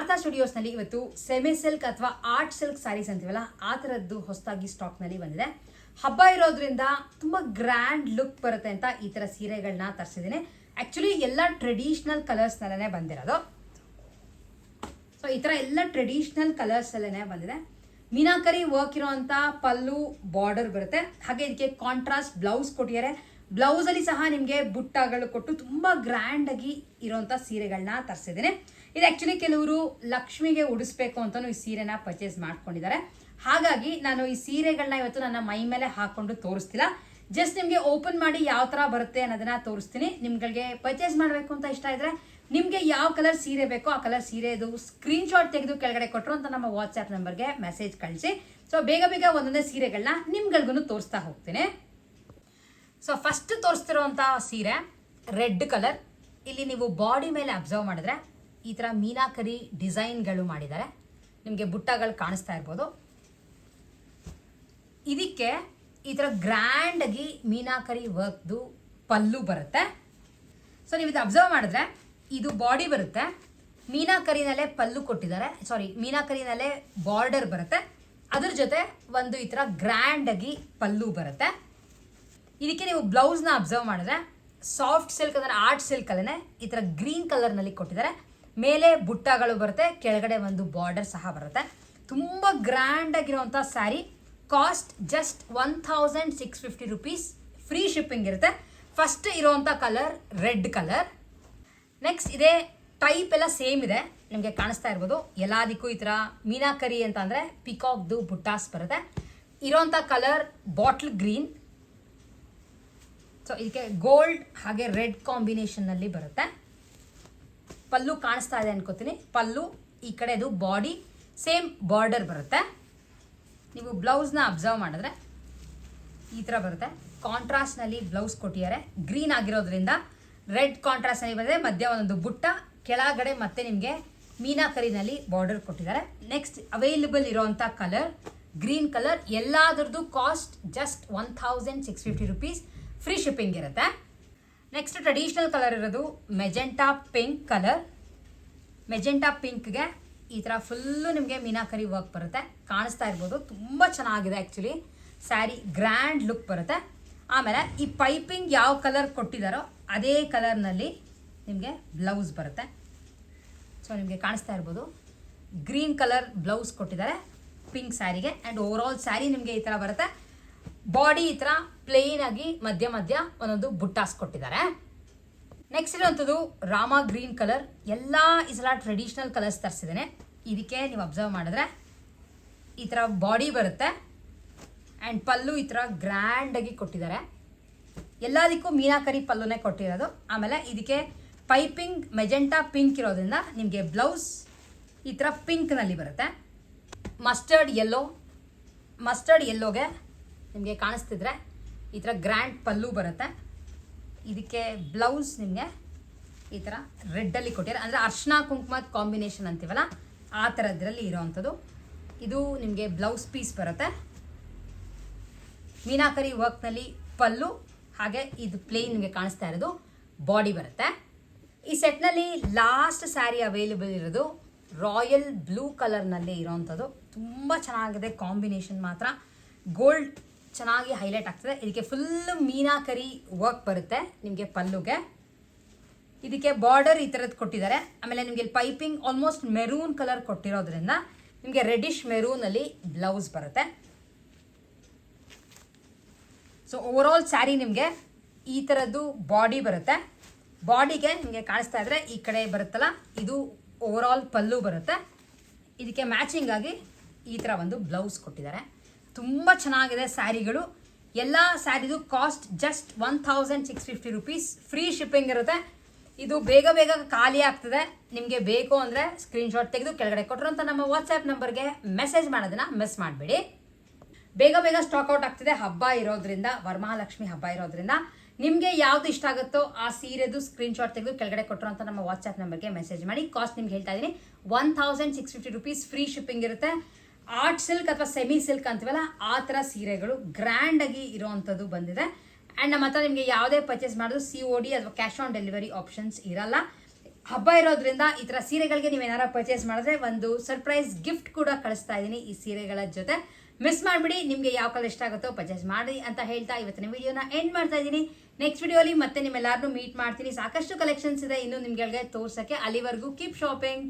ಶಾರದಾ ಸ್ಟುಡಿಯೋಸ್ನಲ್ಲಿ ಇವತ್ತು semi silk ಅಥವಾ art silk saris ಅಂತೀವಲ್ಲ ಆ ಥರದ್ದು ಹೊಸದಾಗಿ ಸ್ಟಾಕ್ನಲ್ಲಿ ಬಂದಿದೆ. ಹಬ್ಬ ಇರೋದ್ರಿಂದ ತುಂಬ ಗ್ರ್ಯಾಂಡ್ ಲುಕ್ ಬರುತ್ತೆ ಅಂತ ಈ ಥರ ಸೀರೆಗಳನ್ನ ತರಿಸಿದ್ದೀನಿ. ಆ್ಯಕ್ಚುಲಿ ಎಲ್ಲ ಟ್ರೆಡಿಷ್ನಲ್ ಕಲರ್ಸ್ನಲ್ಲೇ ಬಂದಿರೋದು. ಸೊ ಈ ಥರ ಎಲ್ಲ ಟ್ರೆಡಿಷ್ನಲ್ ಕಲರ್ಸಲ್ಲೇ ಬಂದಿದೆ. ಮೀನಾಕರಿ ವರ್ಕ್ ಇರೋಂಥ ಪಲ್ಲು ಬಾರ್ಡರ್ ಬರುತ್ತೆ. ಹಾಗೆ ಇದಕ್ಕೆ ಕಾಂಟ್ರಾಸ್ಟ್ ಬ್ಲೌಸ್ ಕೊಟ್ಟಿದ್ದಾರೆ. ಬ್ಲೌಸಲ್ಲಿ ಸಹ ನಿಮಗೆ ಬುಟ್ಟಗಳು ಕೊಟ್ಟು ತುಂಬ ಗ್ರ್ಯಾಂಡಾಗಿ ಇರೋಂಥ ಸೀರೆಗಳನ್ನ ತರಿಸಿದ್ದೀನಿ. ಇದು ಆ್ಯಕ್ಚುಲಿ ಕೆಲವರು ಲಕ್ಷ್ಮಿಗೆ ಉಡಿಸ್ಬೇಕು ಅಂತಲೂ ಈ ಸೀರೆನ ಪರ್ಚೇಸ್ ಮಾಡ್ಕೊಂಡಿದ್ದಾರೆ. ಹಾಗಾಗಿ ನಾನು ಈ ಸೀರೆಗಳನ್ನ ಇವತ್ತು ನನ್ನ ಮೈ ಮೇಲೆ ಹಾಕೊಂಡು ತೋರಿಸ್ತಿಲ್ಲ. ಜಸ್ಟ್ ನಿಮಗೆ ಓಪನ್ ಮಾಡಿ ಯಾವ ಥರ ಬರುತ್ತೆ ಅನ್ನೋದನ್ನ ತೋರಿಸ್ತೀನಿ. ನಿಮ್ಗಳಿಗೆ ಪರ್ಚೇಸ್ ಮಾಡಬೇಕು ಅಂತ ಇಷ್ಟ ಇದ್ರೆ ನಿಮಗೆ ಯಾವ ಕಲರ್ ಸೀರೆ ಬೇಕೋ ಆ ಕಲರ್ ಸೀರೆದು ಸ್ಕ್ರೀನ್ ಶಾಟ್ ತೆಗೆದು ಕೆಳಗಡೆ ಕೊಟ್ಟರು ಅಂತ ನಮ್ಮ ವಾಟ್ಸ್ಆ್ಯಪ್ ನಂಬರ್ಗೆ ಮೆಸೇಜ್ ಕಳಿಸಿ. ಸೊ ಬೇಗ ಬೇಗ ಒಂದೊಂದೇ ಸೀರೆಗಳನ್ನ ನಿಮ್ಗಳಿಗೂ ತೋರಿಸ್ತಾ ಹೋಗ್ತೀನಿ. ಸೊ ಫಸ್ಟ್ ತೋರಿಸ್ತಿರೋಂಥ ಸೀರೆ ರೆಡ್ ಕಲರ್. ಇಲ್ಲಿ ನೀವು ಬಾಡಿ ಮೇಲೆ ಅಬ್ಸರ್ವ್ ಮಾಡಿದ್ರೆ ಈ ಥರ ಮೀನಾಕರಿ ಡಿಸೈನ್ಗಳು ಮಾಡಿದ್ದಾರೆ. ನಿಮಗೆ ಬುಟ್ಟಗಳು ಕಾಣಿಸ್ತಾ ಇರ್ಬೋದು. ಇದಕ್ಕೆ ಈ ಥರ ಗ್ರ್ಯಾಂಡಾಗಿ ಮೀನಾಕರಿ ವರ್ಕ್ದು ಪಲ್ಲು ಬರುತ್ತೆ. ಸೊ ನೀವು ಇದು ಅಬ್ಸರ್ವ್ ಮಾಡಿದ್ರೆ ಇದು ಬಾಡಿ ಬರುತ್ತೆ. ಮೀನಾಕರಿನಲ್ಲೇ ಪಲ್ಲು ಕೊಟ್ಟಿದ್ದಾರೆ. ಮೀನಾಕರಿನಲ್ಲೇ ಬಾರ್ಡರ್ ಬರುತ್ತೆ. ಅದ್ರ ಜೊತೆ ಒಂದು ಈ ಥರ ಗ್ರ್ಯಾಂಡಾಗಿ ಪಲ್ಲು ಬರುತ್ತೆ. ಇದಕ್ಕೆ ನೀವು ಬ್ಲೌಸ್ನ ಅಬ್ಸರ್ವ್ ಮಾಡಿದ್ರೆ ಸಾಫ್ಟ್ ಸಿಲ್ಕ್ ಅಂದರೆ ಆರ್ಟ್ ಸಿಲ್ಕಲ್ಲೇ ಈ ಥರ ಗ್ರೀನ್ ಕಲರ್ನಲ್ಲಿ ಕೊಟ್ಟಿದ್ದಾರೆ. ಮೇಲೆ ಬುಟ್ಟಗಳು ಬರುತ್ತೆ, ಕೆಳಗಡೆ ಒಂದು ಬಾರ್ಡರ್ ಸಹ ಬರುತ್ತೆ. ತುಂಬ ಗ್ರ್ಯಾಂಡ್ ಆಗಿರುವಂಥ sari. Cost just 1650 rupees. Free shipping ಇರುತ್ತೆ. ಫಸ್ಟ್ ಇರುವಂಥ ಕಲರ್ ರೆಡ್ ಕಲರ್. ನೆಕ್ಸ್ಟ್ ಇದೇ ಟೈಪ್ ಎಲ್ಲ ಸೇಮ್ ಇದೆ, ನಿಮಗೆ ಕಾಣಿಸ್ತಾ ಇರ್ಬೋದು. ಎಲ್ಲದಕ್ಕೂ ಈ ಥರ ಮೀನಾಕರಿ ಅಂತ ಅಂದರೆ ಪಿಕಾಕ್ದು ಬುಟ್ಟಾಸ್ ಬರುತ್ತೆ. ಇರೋಂಥ ಕಲರ್ ಬಾಟ್ಲ್ ಗ್ರೀನ್. ಸೊ ಇದಕ್ಕೆ ಗೋಲ್ಡ್ ಹಾಗೆ ರೆಡ್ ಕಾಂಬಿನೇಷನ್ನಲ್ಲಿ ಬರುತ್ತೆ. ಪಲ್ಲು ಕಾಣಿಸ್ತಾ ಇದೆ ಅನ್ಕೋತೀನಿ. ಪಲ್ಲು ಈ ಕಡೆದು ಬಾಡಿ ಸೇಮ್ ಬಾರ್ಡರ್ ಬರುತ್ತೆ. ನೀವು ಬ್ಲೌಸ್ನ ಅಬ್ಸರ್ವ್ ಮಾಡಿದ್ರೆ ಈ ಥರ ಬರುತ್ತೆ. ಕಾಂಟ್ರಾಸ್ಟ್ನಲ್ಲಿ ಬ್ಲೌಸ್ ಕೊಟ್ಟಿದ್ದಾರೆ. ಗ್ರೀನ್ ಆಗಿರೋದ್ರಿಂದ ರೆಡ್ ಕಾಂಟ್ರಾಸ್ಟ್ನಲ್ಲಿ ಬಂದರೆ ಮಧ್ಯ ಒಂದೊಂದು ಬುಟ್ಟ, ಕೆಳಗಡೆ ಮತ್ತೆ ನಿಮಗೆ ಮೀನಾಕರಿನಲ್ಲಿ ಬಾರ್ಡರ್ ಕೊಟ್ಟಿದ್ದಾರೆ. ನೆಕ್ಸ್ಟ್ ಅವೈಲೇಬಲ್ ಇರೋವಂಥ ಕಲರ್ ಗ್ರೀನ್ ಕಲರ್. ಎಲ್ಲದರದ್ದು cost just 1650 rupees. Free shipping ಇರುತ್ತೆ. ನೆಕ್ಸ್ಟ್ ಟ್ರೆಡಿಷ್ನಲ್ ಕಲರ್ ಇರೋದು ಮೆಜೆಂಟಾ ಪಿಂಕ್ ಕಲರ್. ಮೆಜೆಂಟಾ ಪಿಂಕ್ಗೆ ಈ ಥರ ಫುಲ್ಲು ನಿಮಗೆ ಮೀನಾಕರಿ ವರ್ಕ್ ಬರುತ್ತೆ. ಕಾಣಿಸ್ತಾ ಇರ್ಬೋದು. ತುಂಬ ಚೆನ್ನಾಗಿದೆ ಆ್ಯಕ್ಚುಲಿ ಸ್ಯಾರಿ. ಗ್ರ್ಯಾಂಡ್ ಲುಕ್ ಬರುತ್ತೆ. ಆಮೇಲೆ ಈ ಪೈಪಿಂಗ್ ಯಾವ ಕಲರ್ ಕೊಟ್ಟಿದ್ದಾರೋ ಅದೇ ಕಲರ್ನಲ್ಲಿ ನಿಮಗೆ ಬ್ಲೌಸ್ ಬರುತ್ತೆ. ಸೊ ನಿಮಗೆ ಕಾಣಿಸ್ತಾ ಇರ್ಬೋದು ಗ್ರೀನ್ ಕಲರ್ ಬ್ಲೌಸ್ ಕೊಟ್ಟಿದ್ದಾರೆ ಪಿಂಕ್ ಸ್ಯಾರಿಗೆ. ಆ್ಯಂಡ್ ಓವರ್ ಆಲ್ ಸ್ಯಾರಿ ನಿಮಗೆ ಈ ಥರ ಬರುತ್ತೆ. ಬಾಡಿ ಈ ಥರ ಪ್ಲೇನ್ ಆಗಿ ಮಧ್ಯ ಮಧ್ಯ ಒಂದೊಂದು ಬುಟ್ಟಾಸ್ ಕೊಟ್ಟಿದ್ದಾರೆ. ನೆಕ್ಸ್ಟ್ ಇರುವಂಥದ್ದು ರಾಮ ಗ್ರೀನ್ ಕಲರ್. ಎಲ್ಲ ಈ ಸಲ ಟ್ರೆಡಿಷ್ನಲ್ ಕಲರ್ಸ್ ತರಿಸಿದ್ದೇನೆ. ಇದಕ್ಕೆ ನೀವು ಅಬ್ಸರ್ವ್ ಮಾಡಿದ್ರೆ ಈ ಥರ ಬಾಡಿ ಬರುತ್ತೆ. ಆ್ಯಂಡ್ ಪಲ್ಲು ಈ ಥರ ಗ್ರ್ಯಾಂಡಾಗಿ ಕೊಟ್ಟಿದ್ದಾರೆ. ಎಲ್ಲದಕ್ಕೂ ಮೀನಾಕರಿ ಪಲ್ಲುನೇ ಕೊಟ್ಟಿರೋದು. ಆಮೇಲೆ ಇದಕ್ಕೆ ಪೈಪಿಂಗ್ ಮೆಜೆಂಟಾ ಪಿಂಕ್ ಇರೋದ್ರಿಂದ ನಿಮಗೆ ಬ್ಲೌಸ್ ಈ ಥರ ಪಿಂಕ್ನಲ್ಲಿ ಬರುತ್ತೆ. ಮಸ್ಟರ್ಡ್ ಯೆಲ್ಲೋಗೆ ನಿಮಗೆ ಕಾಣಿಸ್ತಿದ್ರೆ ಈ ಥರ ಗ್ರ್ಯಾಂಡ್ ಪಲ್ಲು ಬರುತ್ತೆ. ಇದಕ್ಕೆ ಬ್ಲೌಸ್ ನಿಮಗೆ ಈ ಥರ ರೆಡ್ಡಲ್ಲಿ ಕೊಟ್ಟಿದ್ದಾರೆ. ಅಂದರೆ ಅರ್ಶಿನ ಕುಂಕುಮದ ಕಾಂಬಿನೇಷನ್ ಅಂತೀವಲ್ಲ ಆ ಥರದ್ರಲ್ಲಿ ಇರೋವಂಥದ್ದು. ಇದು ನಿಮಗೆ ಬ್ಲೌಸ್ ಪೀಸ್ ಬರುತ್ತೆ. ಮೀನಾಕರಿ ವರ್ಕ್ನಲ್ಲಿ ಪಲ್ಲು, ಹಾಗೆ ಇದು ಪ್ಲೇನ್ ನಿಮಗೆ ಕಾಣಿಸ್ತಾ ಇರೋದು ಬಾಡಿ ಬರುತ್ತೆ. ಈ ಸೆಟ್ನಲ್ಲಿ ಲಾಸ್ಟ್ ಸ್ಯಾರಿ ಅವೈಲೇಬಲ್ ಇರೋದು ರಾಯಲ್ ಬ್ಲೂ ಕಲರ್ನಲ್ಲಿ ಇರೋವಂಥದ್ದು. ತುಂಬ ಚೆನ್ನಾಗಿದೆ ಕಾಂಬಿನೇಷನ್ ಮಾತ್ರ. ಗೋಲ್ಡ್ ಚೆನ್ನಾಗಿ ಹೈಲೈಟ್ ಆಗ್ತದೆ. ಇದಕ್ಕೆ ಫುಲ್ ಮೀನಾಕರಿ ವರ್ಕ್ ಬರುತ್ತೆ ನಿಮಗೆ ಪಲ್ಲುಗೆ. ಇದಕ್ಕೆ ಬಾರ್ಡರ್ ಈ ಥರದ್ದು ಕೊಟ್ಟಿದ್ದಾರೆ. ಆಮೇಲೆ ನಿಮಗೆ ಪೈಪಿಂಗ್ ಆಲ್ಮೋಸ್ಟ್ ಮೆರೂನ್ ಕಲರ್ ಕೊಟ್ಟಿರೋದ್ರಿಂದ ನಿಮಗೆ ರೆಡಿಶ್ ಮೆರೂನಲ್ಲಿ ಬ್ಲೌಸ್ ಬರುತ್ತೆ. ಸೊ ಓವರ್ ಆಲ್ ಸ್ಯಾರಿ ನಿಮಗೆ ಈ ಥರದ್ದು ಬಾಡಿ ಬರುತ್ತೆ. ಬಾಡಿಗೆ ನಿಮಗೆ ಕಾಣಿಸ್ತಾ ಇದ್ರೆ ಈ ಕಡೆ ಬರುತ್ತಲ್ಲ ಇದು ಓವರ್ ಆಲ್ ಪಲ್ಲು ಬರುತ್ತೆ. ಇದಕ್ಕೆ ಮ್ಯಾಚಿಂಗ್ ಆಗಿ ಈ ಥರ ಒಂದು ಬ್ಲೌಸ್ ಕೊಟ್ಟಿದ್ದಾರೆ. ತುಂಬ ಚೆನ್ನಾಗಿದೆ ಸ್ಯಾರಿಗಳು. ಎಲ್ಲ ಸ್ಯಾರಿದು cost just 1650 rupees. Free shipping ಇರುತ್ತೆ. ಇದು ಬೇಗ ಬೇಗ ಖಾಲಿ ಆಗ್ತದೆ. ನಿಮಗೆ ಬೇಕು ಅಂದರೆ ಸ್ಕ್ರೀನ್ಶಾಟ್ ತೆಗೆದು ಕೆಳಗಡೆ ಕೊಟ್ಟರು ಅಂತ ನಮ್ಮ ವಾಟ್ಸ್ಆ್ಯಪ್ ನಂಬರ್ಗೆ ಮೆಸೇಜ್ ಮಾಡೋದನ್ನ ಮಿಸ್ ಮಾಡಬೇಡಿ. ಬೇಗ ಬೇಗ ಸ್ಟಾಕ್ ಔಟ್ ಆಗ್ತಿದೆ. ಹಬ್ಬ ಇರೋದ್ರಿಂದ, ವರಮಹಾಲಕ್ಷ್ಮಿ ಹಬ್ಬ ಇರೋದ್ರಿಂದ ನಿಮಗೆ ಯಾವ್ದು ಇಷ್ಟ ಆಗುತ್ತೋ ಆ ಸೀರೆದು ಸ್ಕ್ರೀನ್ಶಾಟ್ ತೆಗೆದು ಕೆಳಗಡೆ ಕೊಟ್ಟರು ಅಂತ ನಮ್ಮ ವಾಟ್ಸ್ಆ್ಯಪ್ ನಂಬರ್ಗೆ ಮೆಸೇಜ್ ಮಾಡಿ. ಕಾಸ್ಟ್ ನಿಮ್ಗೆ ಹೇಳ್ತಾ ಇದ್ದೀನಿ 1650 rupees. ಫ್ರೀ ಶಿಪ್ಪಿಂಗ್ ಇರುತ್ತೆ. ಆರ್ಟ್ ಸಿಲ್ಕ್ ಅಥವಾ ಸೆಮಿ ಸಿಲ್ಕ್ ಅಂತೀವಲ್ಲ ಆ ಥರ ಸೀರೆಗಳು ಗ್ರ್ಯಾಂಡಾಗಿ ಇರೋವಂಥದ್ದು ಬಂದಿದೆ. ಆ್ಯಂಡ್ ನಮ್ಮ ಹತ್ರ ನಿಮಗೆ ಯಾವುದೇ ಪರ್ಚೇಸ್ ಮಾಡೋದು COD ಅಥವಾ ಕ್ಯಾಶ್ ಆನ್ ಡೆಲಿವರಿ ಆಪ್ಷನ್ಸ್ ಇರಲ್ಲ. ಹಬ್ಬ ಇರೋದ್ರಿಂದ ಈ ಥರ ಸೀರೆಗಳಿಗೆ ನೀವೇನಾರ ಪರ್ಚೇಸ್ ಮಾಡಿದ್ರೆ ಒಂದು ಸರ್ಪ್ರೈಸ್ ಗಿಫ್ಟ್ ಕೂಡ ಕಳಿಸ್ತಾ ಇದ್ದೀನಿ ಈ ಸೀರೆಗಳ ಜೊತೆ. ಮಿಸ್ ಮಾಡಿಬಿಡಿ. ನಿಮಗೆ ಯಾವ ಕಲರ್ ಇಷ್ಟ ಆಗುತ್ತೋ ಪರ್ಚೇಸ್ ಮಾಡಿ ಅಂತ ಹೇಳ್ತಾ ಇವತ್ತಿನ ವಿಡಿಯೋನ ಎಂಡ್ ಮಾಡ್ತಾ ಇದ್ದೀನಿ. ನೆಕ್ಸ್ಟ್ ವಿಡಿಯೋಲಿ ಮತ್ತೆ ನಿಮ್ಮೆಲ್ಲರನ್ನೂ ಮೀಟ್ ಮಾಡ್ತೀನಿ. ಸಾಕಷ್ಟು ಕಲೆಕ್ಷನ್ಸ್ ಇದೆ ಇನ್ನು ನಿಮ್ಗಳಿಗೆ ತೋರ್ಸಕ್ಕೆ. ಅಲ್ಲಿವರೆಗೂ ಕೀಪ್ ಶಾಪಿಂಗ್.